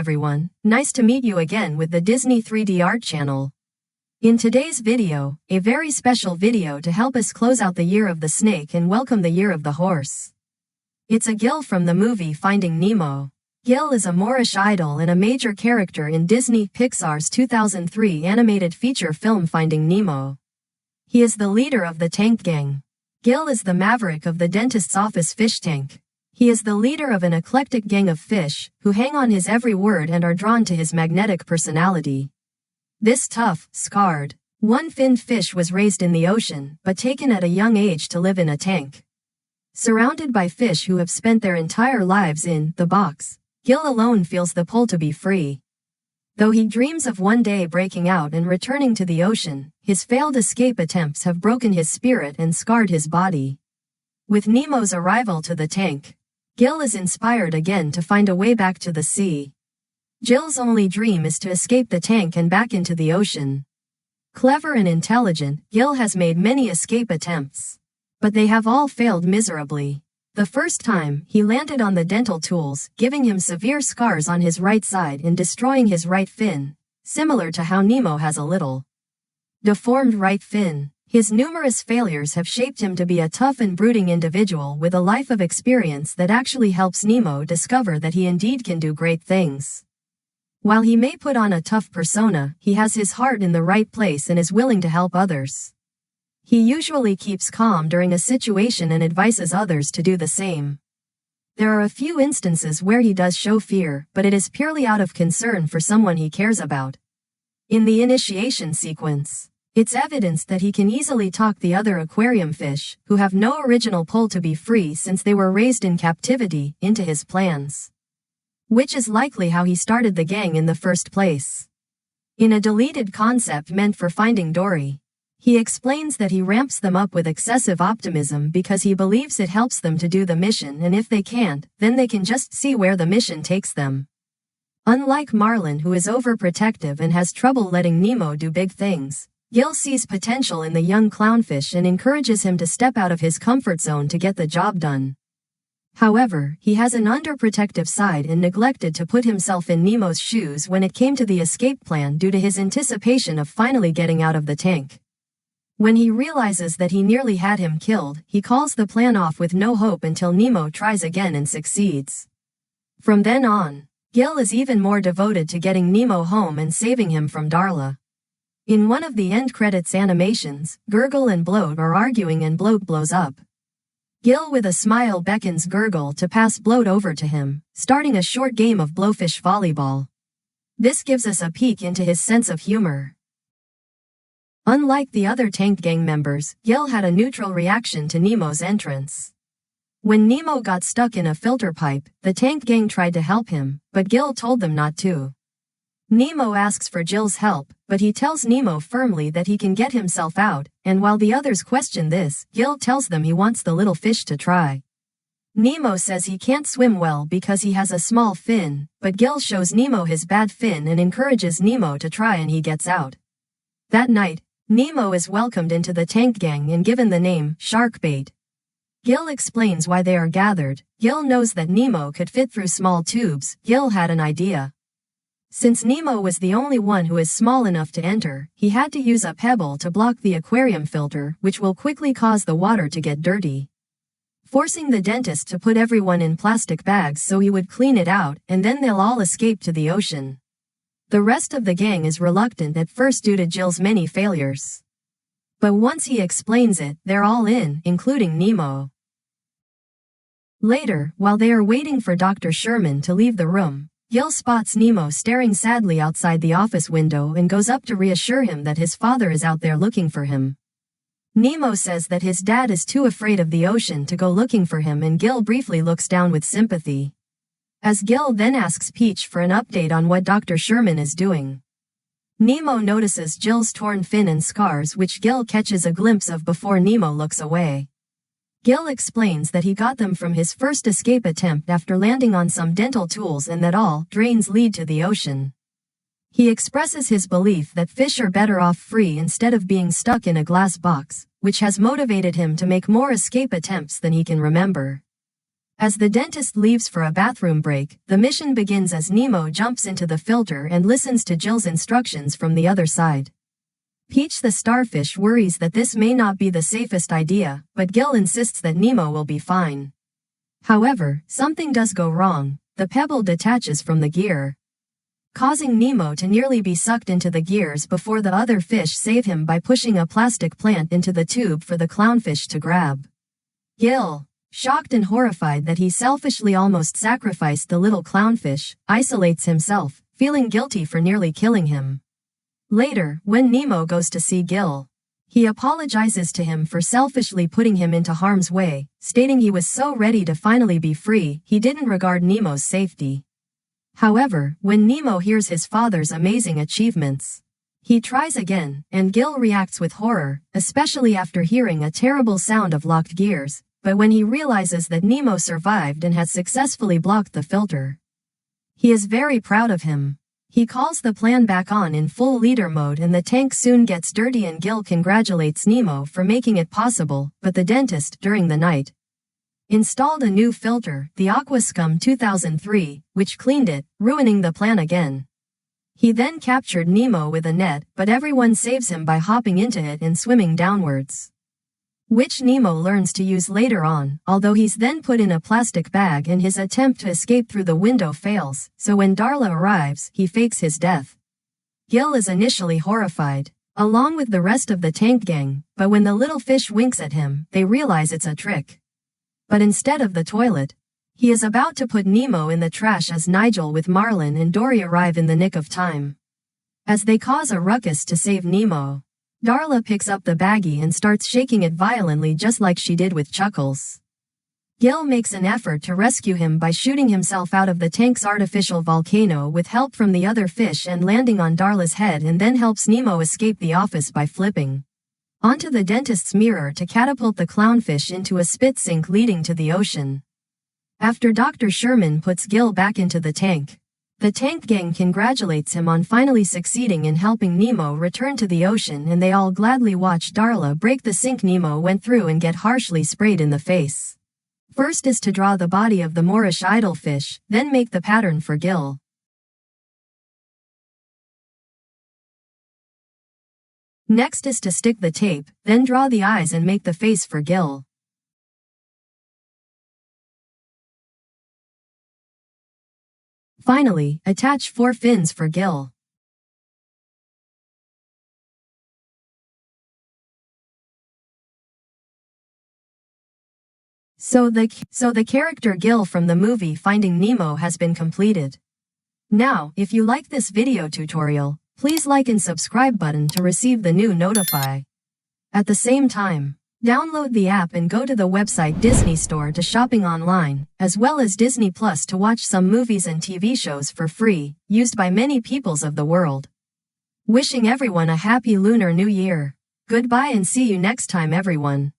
everyone, nice to meet you again with the Disney 3D Art channel. In today's video, a very special video to help us close out the year of the snake and welcome the year of the horse. It's a Gill from the movie Finding Nemo. Gill is a Moorish idol and a major character in Disney Pixar's 2003 animated feature film Finding Nemo. He is the leader of the tank gang. Gill is the maverick of the dentist's office fish tank. He is the leader of an eclectic gang of fish, who hang on his every word and are drawn to his magnetic personality. This tough, scarred, one-finned fish was raised in the ocean, but taken at a young age to live in a tank. Surrounded by fish who have spent their entire lives in the box, Gill alone feels the pull to be free. Though he dreams of one day breaking out and returning to the ocean, his failed escape attempts have broken his spirit and scarred his body. With Nemo's arrival to the tank, Gill is inspired again to find a way back to the sea. Gill's only dream is to escape the tank and back into the ocean. Clever and intelligent, Gill has made many escape attempts, but they have all failed miserably. The first time, he landed on the dental tools, giving him severe scars on his right side and destroying his right fin, similar to how Nemo has a little deformed right fin. His numerous failures have shaped him to be a tough and brooding individual with a life of experience that actually helps Nemo discover that he indeed can do great things. While he may put on a tough persona, he has his heart in the right place and is willing to help others. He usually keeps calm during a situation and advises others to do the same. There are a few instances where he does show fear, but it is purely out of concern for someone he cares about. In the initiation sequence, it's evidence that he can easily talk the other aquarium fish, who have no original pull to be free since they were raised in captivity, into his plans. Which is likely how he started the gang in the first place. In a deleted concept meant for Finding Dory, he explains that he ramps them up with excessive optimism because he believes it helps them to do the mission, and if they can't, then they can just see where the mission takes them. Unlike Marlin, who is overprotective and has trouble letting Nemo do big things, Gill sees potential in the young clownfish and encourages him to step out of his comfort zone to get the job done. However, he has an underprotective side and neglected to put himself in Nemo's shoes when it came to the escape plan due to his anticipation of finally getting out of the tank. When he realizes that he nearly had him killed, he calls the plan off with no hope until Nemo tries again and succeeds. From then on, Gill is even more devoted to getting Nemo home and saving him from Darla. In one of the end credits animations, Gurgle and Bloat are arguing and Bloat blows up. Gill with a smile beckons Gurgle to pass Bloat over to him, starting a short game of blowfish volleyball. This gives us a peek into his sense of humor. Unlike the other tank gang members, Gill had a neutral reaction to Nemo's entrance. When Nemo got stuck in a filter pipe, the tank gang tried to help him, but Gill told them not to. Nemo asks for Gill's help, but he tells Nemo firmly that he can get himself out, and while the others question this, Gill tells them he wants the little fish to try. Nemo says he can't swim well because he has a small fin, but Gill shows Nemo his bad fin and encourages Nemo to try, and he gets out. That night, Nemo is welcomed into the tank gang and given the name Sharkbait. Gill explains why they are gathered. Gill knows that Nemo could fit through small tubes. Gill had an idea. Since Nemo was the only one who is small enough to enter, he had to use a pebble to block the aquarium filter, which will quickly cause the water to get dirty. Forcing the dentist to put everyone in plastic bags so he would clean it out, and then they'll all escape to the ocean. The rest of the gang is reluctant at first due to Gill's many failures. But once he explains it, they're all in, including Nemo. Later, while they are waiting for Dr. Sherman to leave the room, Gill spots Nemo staring sadly outside the office window and goes up to reassure him that his father is out there looking for him. Nemo says that his dad is too afraid of the ocean to go looking for him, and Gill briefly looks down with sympathy. As Gill then asks Peach for an update on what Dr. Sherman is doing. Nemo notices Gill's torn fin and scars, which Gill catches a glimpse of before Nemo looks away. Gill explains that he got them from his first escape attempt after landing on some dental tools and that all drains lead to the ocean. He expresses his belief that fish are better off free instead of being stuck in a glass box, which has motivated him to make more escape attempts than he can remember. As the dentist leaves for a bathroom break, the mission begins as Nemo jumps into the filter and listens to Gill's instructions from the other side. Peach the starfish worries that this may not be the safest idea, but Gill insists that Nemo will be fine. However, something does go wrong. The pebble detaches from the gear, causing Nemo to nearly be sucked into the gears before the other fish save him by pushing a plastic plant into the tube for the clownfish to grab. Gill, shocked and horrified that he selfishly almost sacrificed the little clownfish, isolates himself, feeling guilty for nearly killing him. Later, when Nemo goes to see Gill, he apologizes to him for selfishly putting him into harm's way, stating he was so ready to finally be free, he didn't regard Nemo's safety. However, when Nemo hears his father's amazing achievements, he tries again, and Gill reacts with horror, especially after hearing a terrible sound of locked gears. But when he realizes that Nemo survived and has successfully blocked the filter, he is very proud of him. He calls the plan back on in full leader mode and the tank soon gets dirty and Gill congratulates Nemo for making it possible, but the dentist, during the night, installed a new filter, the Aquascum 2003, which cleaned it, ruining the plan again. He then captured Nemo with a net, but everyone saves him by hopping into it and swimming downwards, which Nemo learns to use later on, although he's then put in a plastic bag and his attempt to escape through the window fails, so when Darla arrives, he fakes his death. Gill is initially horrified, along with the rest of the tank gang, but when the little fish winks at him, they realize it's a trick. But instead of the toilet, he is about to put Nemo in the trash as Nigel with Marlin and Dory arrive in the nick of time. As they cause a ruckus to save Nemo, Darla picks up the baggie and starts shaking it violently just like she did with Chuckles. Gill makes an effort to rescue him by shooting himself out of the tank's artificial volcano with help from the other fish and landing on Darla's head, and then helps Nemo escape the office by flipping onto the dentist's mirror to catapult the clownfish into a spit sink leading to the ocean. After Dr. Sherman puts Gill back into the tank gang congratulates him on finally succeeding in helping Nemo return to the ocean, and they all gladly watch Darla break the sink Nemo went through and get harshly sprayed in the face. First is to draw the body of the Moorish idolfish, then make the pattern for Gill. Next is to stick the tape, then draw the eyes and make the face for Gill. Finally, attach 4 fins for Gill. So the character Gill from the movie Finding Nemo has been completed. Now, if you like this video tutorial, please like and subscribe button to receive the new notify. At the same time, download the app and go to the website DisneyStore to shopping online, as well as Disney Plus to watch some movies and TV shows for free, used by many peoples of the world. Wishing everyone a happy Lunar New Year. Goodbye and see you next time everyone.